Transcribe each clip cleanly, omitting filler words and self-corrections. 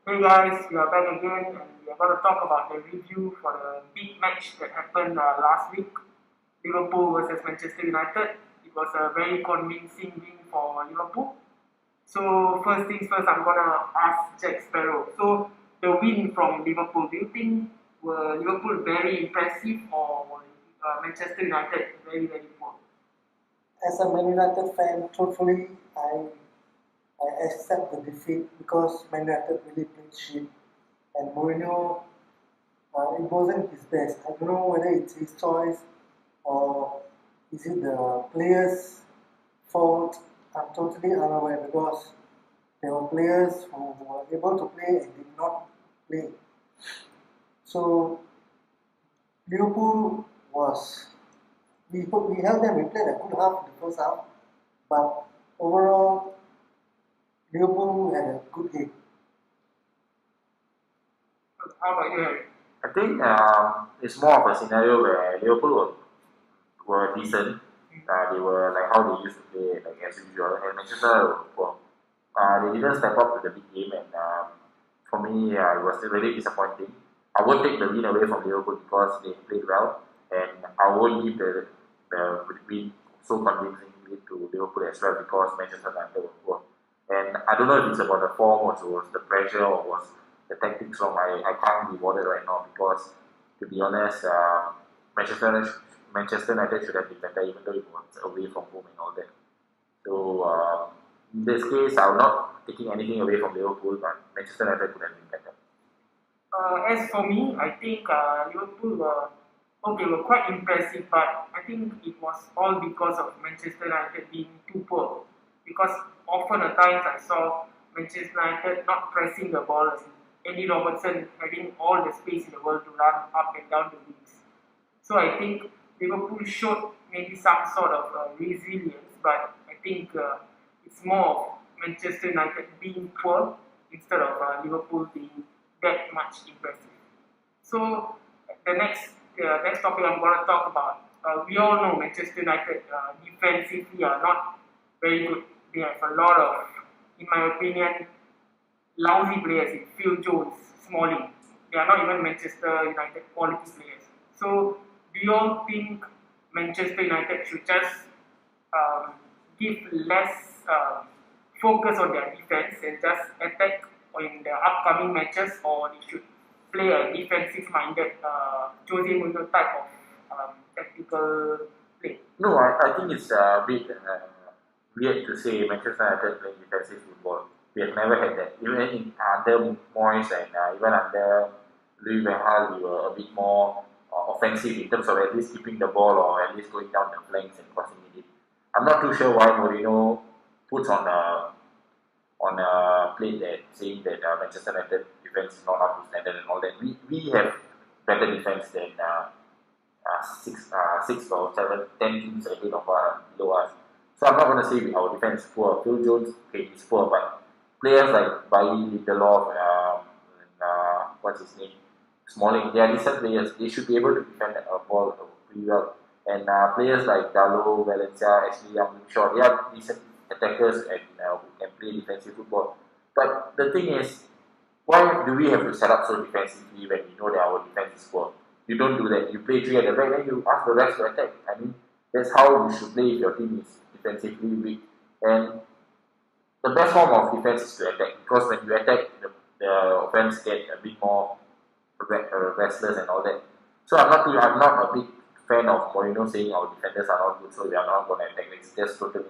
Hey guys, we are back again and we are going to talk about the review for the big match that happened last week, Liverpool versus Manchester United. It was a very convincing win for Liverpool. So first things first, I'm going to ask Jack Sparrow. So the win from Liverpool, do you think were Liverpool very impressive or were Manchester United very, very poor? As a Man United fan, truthfully, I accept the defeat because Man United really played shit. And Mourinho, it wasn't his best. I don't know whether it's his choice or is it the players' fault. I'm totally unaware because there were players who were able to play and did not play. So Liverpool was we held them. We played a good half in the first half, but overall Liverpool had a good game. How about you, Harry? I think it's more of a scenario where Liverpool were decent. They were like how they used to play, like as usual. And Manchester were poor. They didn't step up to the big game, and for me, it was really disappointing. I won't take the win away from Liverpool because they played well, and I won't give the win so convincingly to Liverpool as well because Manchester United were poor. And I don't know if it's about the form or it was the pressure or was the tactics wrong. I can't be bothered right now because, to be honest, Manchester United should have been better even though it was away from home and all that. So in this case, I'm not taking anything away from Liverpool, but Manchester United could have been better. As for me, I think Liverpool were quite impressive, but I think it was all because of Manchester United being too poor. Because often at times I saw Manchester United not pressing the ball and Andy Robertson having all the space in the world to run up and down the wings. So I think Liverpool showed maybe some sort of resilience, but I think it's more of Manchester United being poor instead of Liverpool being that much impressive. So the next topic I'm going to talk about. We all know Manchester United defensively are not very good. They have a lot of, in my opinion, lousy players in Phil Jones, Smalling. They are not even Manchester United quality players. So, do you all think Manchester United should just um, give less focus on their defense and just attack in the upcoming matches, or they should play a defensive-minded Jose Mourinho type of tactical play? No, I think it's a bit weird to say Manchester United playing defensive football. We have never had that. Even under Moyes and even under Louis Van Gaal, we were a bit more offensive in terms of at least keeping the ball or at least going down the flanks and crossing it in. I'm not too sure why Mourinho puts on a plate that saying that Manchester United defense is not up to standard and all that. We have better defense than six or seven, 10 teams ahead of below us. So I'm not going to say our defense is poor. Phil Jones, okay, he's poor, but players like Bailly, Lindelof, and what's his name, Smalling, they are decent players. They should be able to defend a ball pretty well. And players like Dallo, Valencia, Ashley Young, Shaw, they are decent attackers and who can play defensive football. But the thing is, why do we have to set up so defensively when we know that our defense is poor? You don't do that. You play three at the back, then you ask the rest to attack. I mean, that's how you should play if your team is defensively weak. And the best form of defense is to attack because when you attack, the offense get a bit more restless and all that. So I'm not a big fan of Mourinho saying our defenders are not good, so we are not going to attack. It's just totally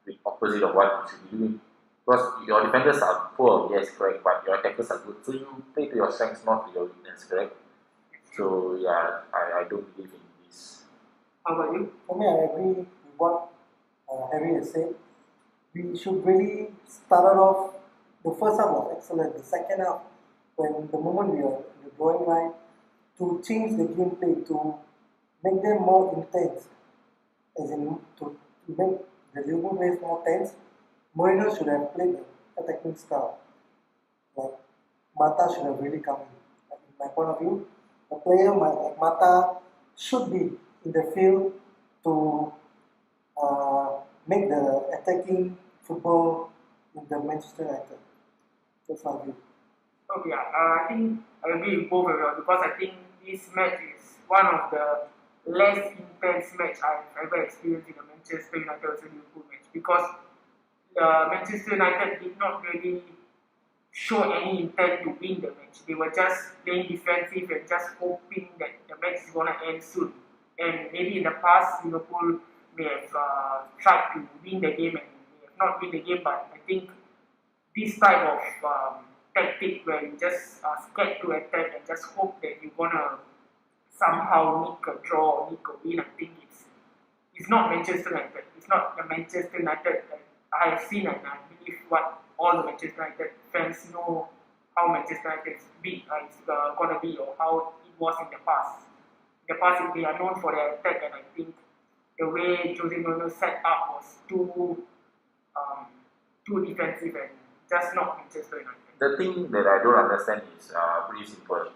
the opposite of what you should be doing. Because your defenders are poor, yes, correct, but your attackers are good. So you play to your strengths, not to your weakness, correct? So yeah, I don't believe in this. How about you? For me, I agree with what Harry has said. We should really start off. The first half was excellent. The second half, when the moment we are in the drawing line, to change the gameplay, to make them more intense, as in to make the Liverpool players more tense, Mourinho should have played the attacking style. Like Mata should have really come in. Like, in my point of view, a player like Mata should be in the field to make the attacking football in the Manchester United. That's my view. Okay, yeah, I think I agree with both of you because I think this match is one of the less intense match I've ever experienced in a Manchester United versus Liverpool match because Manchester United did not really show any intent to win the match. They were just playing defensive and just hoping that the match is gonna end soon. And maybe in the past, Liverpool may have tried to win the game and may have not win the game, but I think this type of tactic where you just are scared to attack and just hope that you're gonna somehow nick a draw or nick a win, I think it's not Manchester United. It's not the Manchester United that I have seen, and I believe what all the Manchester United fans know how Manchester United is gonna be or how it was in the past. In the past, they are known for their attack, and I think the way Jose Mourinho set up was um, too defensive and just not Manchester United. The thing that I don't understand is pretty simple.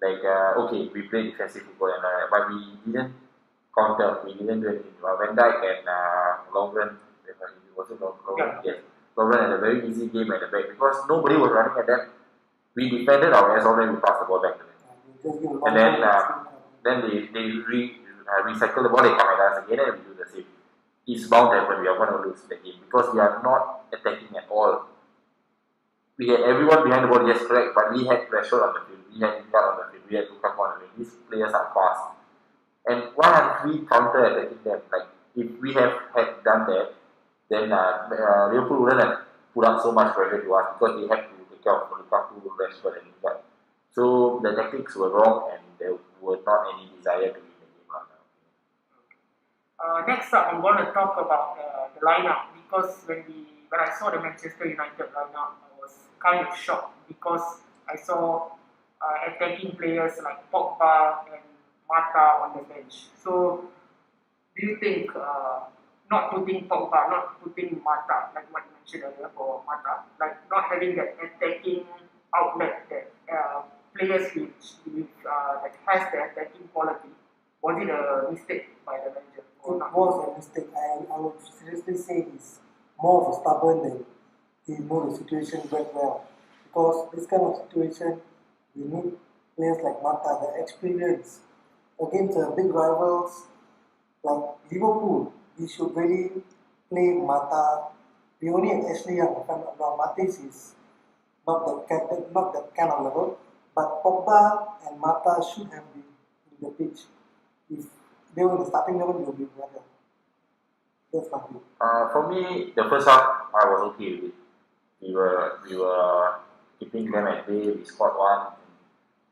Like, okay, we play defensive football, and but we didn't counter, we didn't do anything. Van Dijk and Lovren, was it Lovren? Yeah. Yes. Lovren had a very easy game at the back because nobody was running at them. We defended our ass off and we passed the ball back to them. Just give a And then they recycle the ball, they come at us again and we do the same. It's bound to happen, we are going to lose the game because we are not attacking at all. We had everyone behind the ball, yes, correct, but we had pressure on the field, we had Lingard on the field, we had Lukaku on the field. These players are fast. And why aren't we counter attacking them? Like, if we had done that, then Liverpool wouldn't have put up so much pressure to us because they had to take care of Lukaku, Rashford, and Lingard. So the tactics were wrong and there was not any desire to win the game. Next up, I'm going to talk about the lineup because when I saw the Manchester United lineup, I was kind of shocked because I saw attacking players like Pogba and Mata on the bench. So, do you think not putting Pogba, not putting Mata, like what you mentioned earlier for Mata, like not having that attacking outlet that players that has the attacking quality, was it a mistake by the manager? It was a mistake. I would seriously say he's more of a stubborn than he knows the situation very well. Because this kind of situation, we need players like Mata, the experience against big rivals like Liverpool. We should really play Mata. We only have Ashley Young. Now Matis is not that kind of level. But Pogba and Mata should have been in the pitch. If they were in the starting level, they would be better. That's my view. For me, the first half I was okay with it. We were keeping them at bay. We scored one.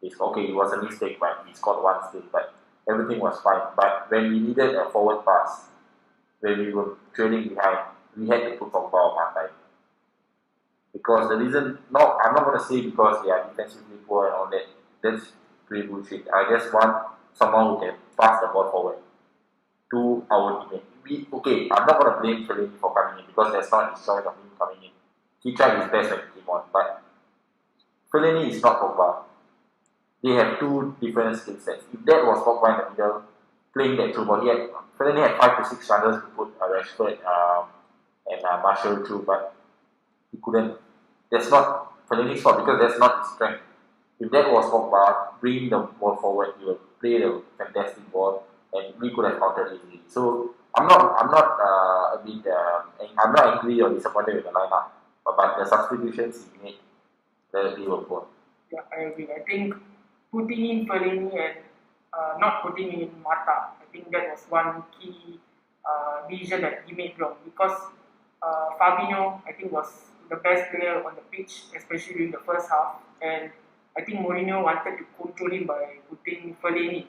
Okay, it was a mistake, but we scored one still. But everything was fine. But when we needed a forward pass, when we were trailing behind, we had to put Pogba or Mata. Because the reason, no, I'm not going to say because they are defensively poor and all that. That's pretty bullshit. I just want someone who can pass the ball forward to our teammate. Okay, I'm not going to blame Fellaini for coming in because that's not his choice of him coming in. He tried his best when he came on, but Fellaini is not Pogba. They have two different skill sets. If that was Pogba in the middle, playing that through ball, Fellaini had 5 to 6 chances to put Rashford and Marshall through, but he couldn't. That's not Fellaini's fault because that's not his strength. If that was Pogba, bringing the ball forward, he would play the fantastic ball, and we could have countered easily. So I'm not angry or disappointed with the lineup, but the substitutions he made relatively were poor. Yeah, I agree. I think putting in Fellaini and not putting in Mata, I think that was one key decision that he made wrong because Fabinho, I think, was the best player on the pitch, especially during the first half, and I think Mourinho wanted to control him by putting Fellaini.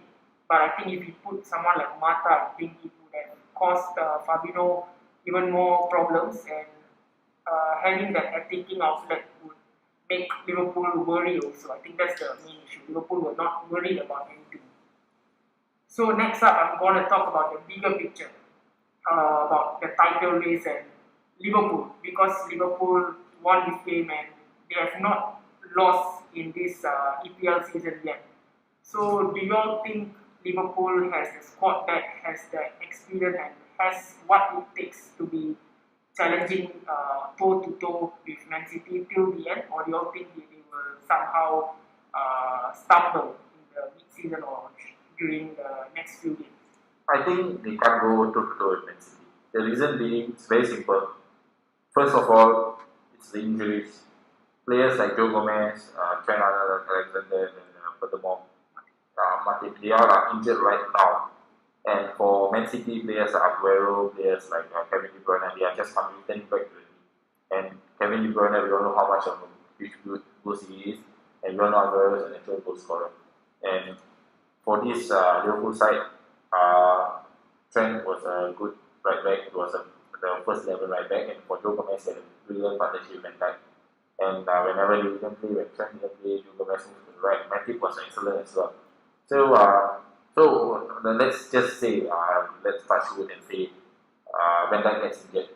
But I think if he put someone like Mata, I think it would have caused Fabinho even more problems, and having that attacking outlet would make Liverpool worry also. I think that's the main issue. Liverpool were not worried about anything. So next up, I'm going to talk about the bigger picture, about the title race and Liverpool, because Liverpool won this game and they have not lost in this EPL season yet. So do you all think Liverpool has the squad that has the experience and has what it takes to be challenging toe-to-toe with Man City till the end, or do you all think they will somehow stumble in the mid-season or during the next few games? I think they can't go toe-to-toe with Man City. The reason being, it's very simple. First of all, it's the injuries. Players like Joe Gomez, Trent Alexander, and furthermore, Martin, they all are injured right now. And for Man City players like Aguero, players like Kevin De Bruyne, they are just coming back to the team. And Kevin De Bruyne, we all know how much of a huge boost he is, and we all know Aguero is a natural goal scorer. And for this Liverpool side, Trent was a good right back. It was the first level right back, and for Joe Gomez, he had a brilliant partnership with Van Dijk. And whenever they didn't play, when Trent didn't play, Joe Gomez moved to the right. Matip was excellent as well. So let's just say, let's touch wood and say Van Dijk gets injured.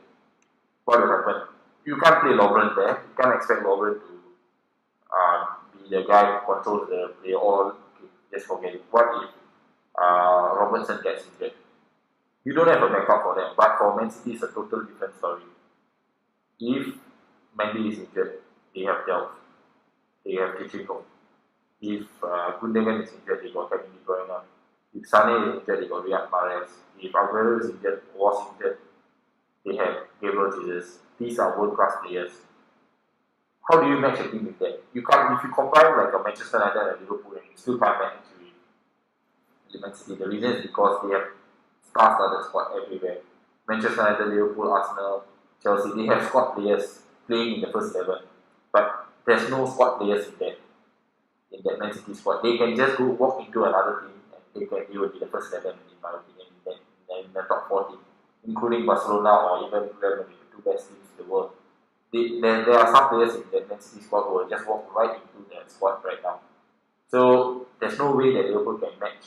What will happen? You can't play Lovren there. You can't expect Lovren to be the guy who controls the play all. Okay, just forget it. What if Robertson gets injured? You don't have a backup for them. But for Man City, it's a total different story. If Mendy is injured, they have Delph. They have Chichiko. If Gundogan is injured, they got Kevin De Bruyne. If Sané is injured, they got Riyad Mahrez. If Aguero is injured, was injured, they have Gabriel Jesus. These are world-class players. How do you match a team with that? You can't. If you combine like a Manchester United and Liverpool, and you still can't match with Man City. The reason is because they have star-studded squad everywhere. Manchester United, Liverpool, Arsenal, Chelsea, they have squad players playing in the first 11, but there's no squad players in that Man City squad. They can just go walk into another team and they will be the first 11 in my opinion in the top 40, including Barcelona or even Real Madrid, the two best teams in the world. There are some players in that Man City squad who will just walk right into their squad right now. So there's no way that Liverpool can match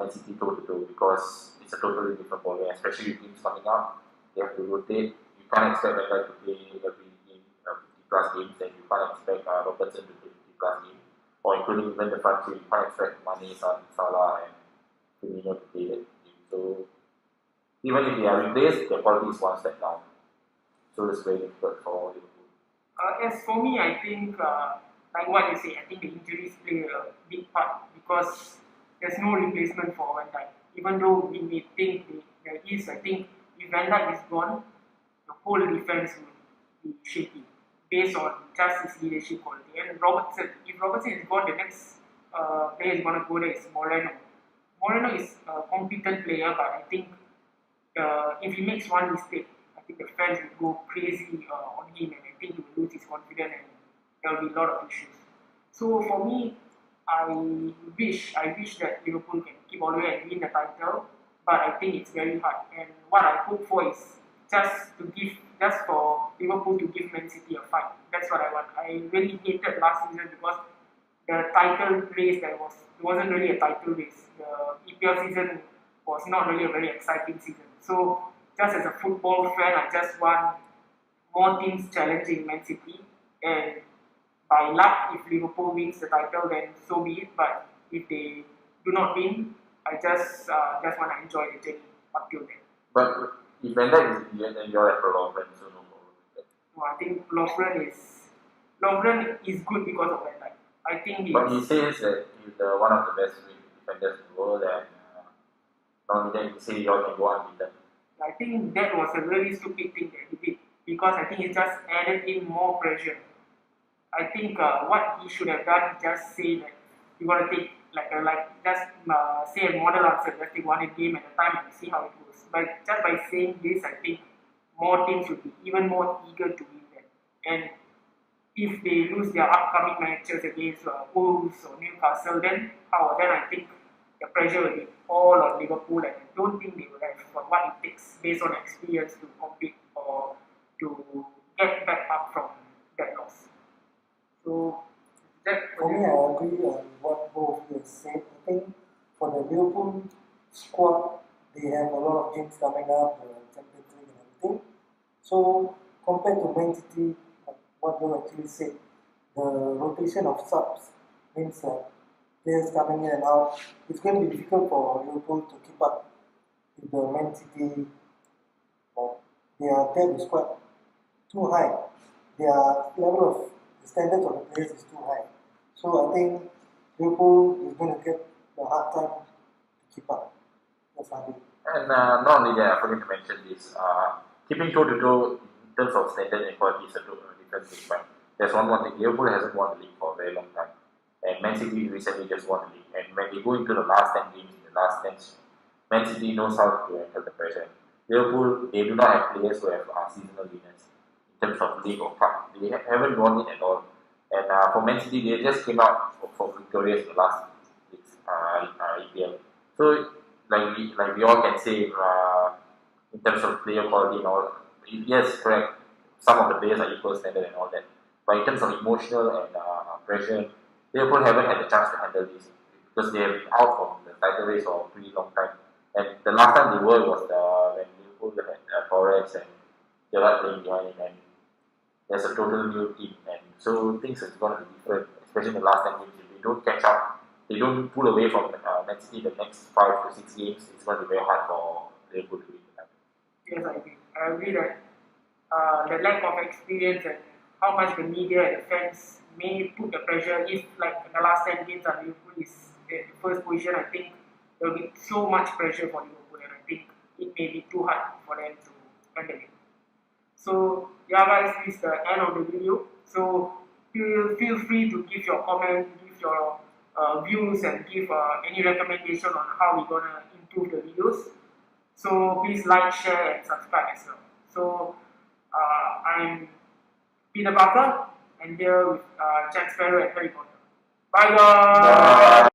Man City toe-to-toe because it's a totally different ballgame, especially with teams coming up. They have to rotate. You can't expect that guy to play every game, 50 plus games, and you can't expect Robertson to play 50 plus games, or including even the front three. You can't expect Mane, Salah, and Firmino to play that game. So even if they are replaced, their quality is one step down. So it's very difficult for Liverpool. As for me, I think, like what you say, I think the injuries play a big part because there's no replacement for Van Dijk. Even though we may think there is, I think if Van Dijk is gone, the whole defense will be shaky based on just his leadership quality. And if Robertson is gone, the next player is going to go there is Moreno. Moreno is a competent player, but I think if he makes one mistake, I think the fans will go crazy on him, and I think he will lose his confidence, and there will be a lot of issues. So for me, I wish that Liverpool can keep all the way and win the title, but I think it's very hard. And what I hope for is just for Liverpool to give Man City a fight. That's what I want. I really hated last season because the title race it wasn't really a title race. The EPL season was not really a very exciting season. So just as a football fan, I just want more teams challenging Man City, and by luck, if Liverpool wins the title, then so be it. But if they do not win, I just want to enjoy the journey up till then. But if Van Dijk is injured, then you're at Lovren, so no problem with that. No, I think Lovren is good because of Van Dijk. I think But he says that he's one of the best defenders in the world, and not only that, he says you all can go unbeaten. I think that was a really stupid thing that he did because I think it just added in more pressure. I think what he should have done is just say that you gotta take say a model answer, just take one game at a time and see how it goes. But just by saying this, I think more teams would be even more eager to win that. And if they lose their upcoming matches against Wolves or Newcastle, then I think the pressure will be all on Liverpool, and I don't think they will have what it takes based on experience to compete or to get back up from that loss. So For me, I agree on what both of you have said. I think for the Liverpool squad, they have a lot of games coming up, the Champions League and everything. So compared to Man City, like what you actually said, the rotation of subs means like players coming in and out. It's going to be difficult for Liverpool to keep up with the Man City. Their depth is quite too high. Their level of standards of the players is too high. So I think Liverpool is going to get the hard time to keep up. That's my view. And not only that, I forgot to mention this. Keeping toe to toe in terms of standard and quality is a different thing. But there's one more thing. Liverpool hasn't won the league for a very long time, and Man City recently just won the league. And when they go into the last 10 games, in the last 10, Man City knows how to handle the pressure. Liverpool, they do not have players who have seasonal winners in terms of league or cup. They haven't won it at all. And for Man City, they just came out for victorious in the last EPL. So like we all can say in terms of player quality and all, yes, correct. Some of the players are equal standard and all that. But in terms of emotional and pressure, Liverpool haven't had the chance to handle this because they have been out from the title race for a pretty long time. And the last time they were was when Liverpool had Torres and Gerrard playing behind him, and there's a total new team, and so things is going to be different, especially in the last 10 games. If they don't catch up, they don't pull away from Man City the next 5 to 6 games, it's going to be very hard for Liverpool to win the title. Yes, I agree. I agree that the lack of experience and how much the media and the fans may put the pressure. If like in the last 10 games Liverpool is in the first position, I think there will be so much pressure for Liverpool, and I think it may be too hard for them to handle it. So yeah guys, this is the end of the video. So feel free to give your comment, give your views, and give any recommendation on how we're gonna improve the videos. So please like, share, and subscribe as well. So I'm Peter Parker, and here with Jack Sparrow and Harry Potter. Bye guys! Bye.